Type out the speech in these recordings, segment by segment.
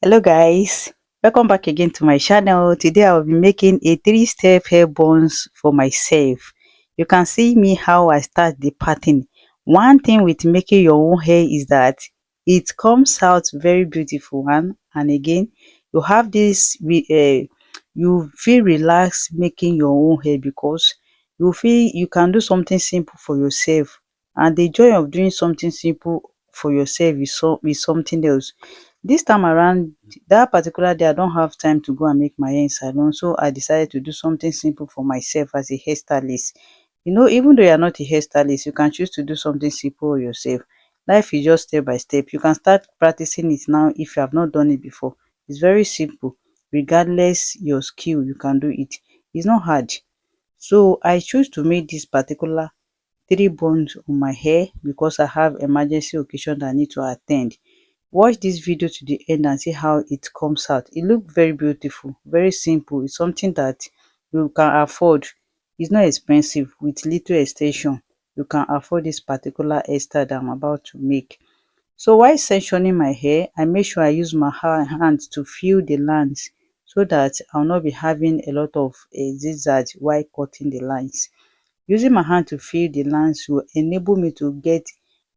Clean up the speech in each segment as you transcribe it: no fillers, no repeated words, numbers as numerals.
Hello guys, welcome back again to my channel. Today I will be making a three-step hair buns for myself. You can see me how I start the pattern. One thing with making your own hair is that it comes out very beautiful, and again you have this you feel relaxed making your own hair because you feel you can do something simple for yourself, and the joy of doing something simple for yourself is something else. This time around, that particular day I don't have time to go and make my hair in salon, so I decided to do something simple for myself as a hairstylist. Even though you are not a hairstylist, you can choose to do something simple yourself. Life is just step by step. You can start practicing it now if you have not done it before. It's very simple. Regardless your skill, you can do it. It's not hard. So I choose to make this particular three buns on my hair because I have emergency occasion that I need to attend. Watch this video to the end and see how it comes out. It looks very beautiful, very simple. It's something that you can afford. It's not expensive. With little extension, you can afford this particular hairstyle that I'm about to make. So while sectioning my hair, I make sure I use my hands to feel the lines so that I'll not be having a lot of zigzag while cutting the lines. Using my hand to feel the lines will enable me to get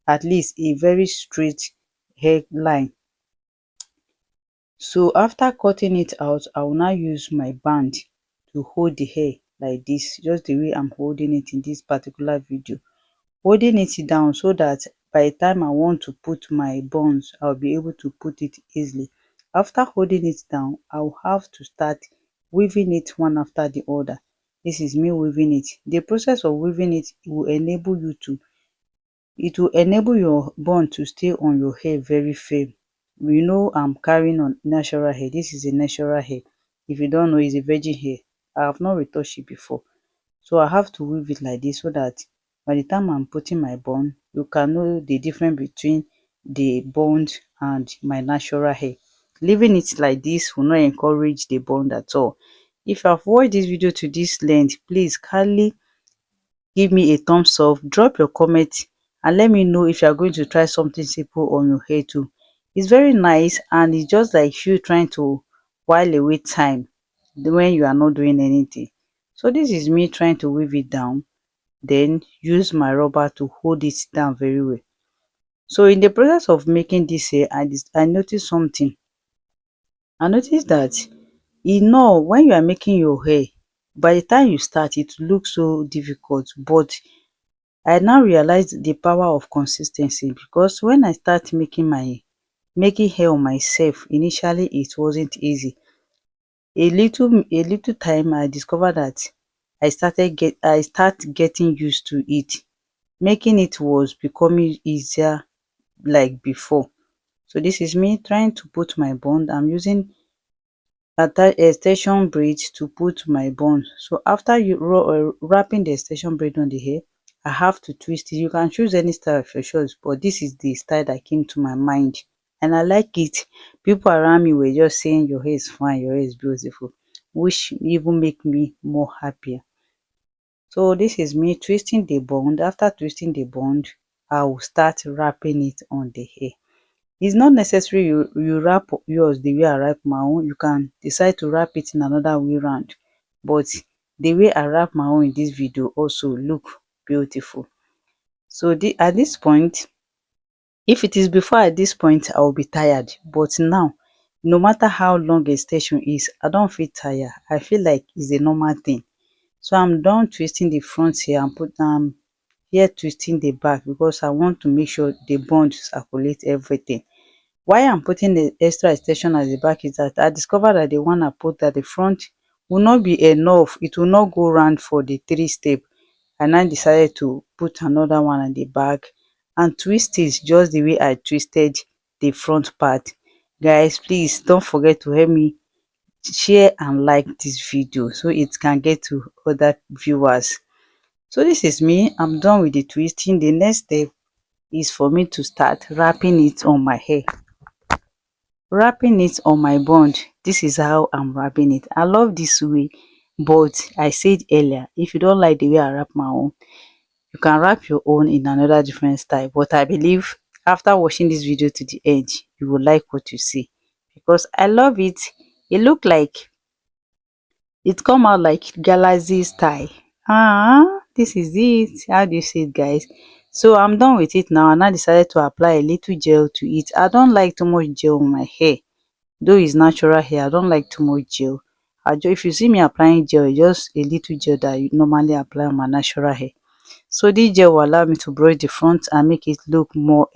at least a very straight hairline. So after cutting it out, I will now use my band to hold the hair like this, just the way I'm holding it in this particular video. Holding it down so that by the time I want to put my buns, I'll be able to put it easily. After holding it down, I'll have to start weaving it one after the other. This is me weaving it. The process of weaving it will enable your bun to stay on your hair very firm. I'm carrying on natural hair. This is a natural hair. If you don't know, it's a virgin hair. I have not retouched it before. So I have to weave it like this so that by the time I'm putting my bun, you can know the difference between the bond and my natural hair. Leaving it like this will not encourage the bond at all. If you have watched this video to this length, please kindly give me a thumbs up, drop your comment, and let me know if you are going to try something simple on your hair too. It's very nice, and it's just like you trying to while away time when you are not doing anything. So this is me trying to weave it down, then use my rubber to hold it down very well. So in the process of making this hair, I noticed something. I noticed that when you are making your hair, by the time you start it looks so difficult, but I now realize the power of consistency, because when I start making hair on myself, initially it wasn't easy. A little time I discovered that I start getting used to it. Making it was becoming easier like before. So this is me trying to put my bond. I'm using extension braid to put my bun. So after wrapping the extension braid on the hair, I have to twist it. You can choose any style of your choice, but this is the style that came to my mind and I like it. People around me were just saying your hair is fine, your hair is beautiful, which even make me more happier. So this is me twisting the bond. After twisting the bond, I will start wrapping it on the hair. It's not necessary you wrap yours the way I wrap my own. You can decide to wrap it in another way round, but the way I wrap my own in this video also look beautiful. So at this point, if it is before at this point, I will be tired, but now, no matter how long a station is, I don't feel tired. I feel like it's a normal thing. So I'm done twisting the front here and put here twisting the back because I want to make sure the bond circulate everything. Why I'm putting the extra extension at the back is that I discovered that the one I put at the front will not be enough. It will not go round for the three step. And I decided to put another one at the back and twist it just the way I twisted the front part. Guys, please don't forget to help me share and like this video so it can get to other viewers. So this is me. I'm done with the twisting. The next step is for me to start wrapping it on my hair. Wrapping it on my bond. This is how I'm wrapping it. I love this way, but I said earlier, if you don't like the way I wrap my own, you can wrap your own in another different style. But I believe after watching this video to the end, you will like what you see, because I love it. It look like it come out like galaxy style. This is it. How do you see it, guys? So I'm done with it now, and I decided to apply a little gel to it. I don't like too much gel on my hair, though it's natural hair. I don't like too much gel. If you see me applying gel, it's just a little gel that you normally apply on my natural hair. So this gel will allow me to brush the front and make it look more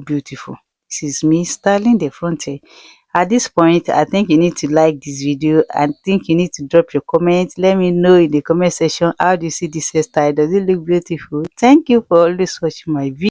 beautiful. This is me styling the front hair. At this point, I think you need to like this video. I think you need to drop your comment. Let me know in the comment section, how do you see this hairstyle? Does it look beautiful? Thank you for always watching my video.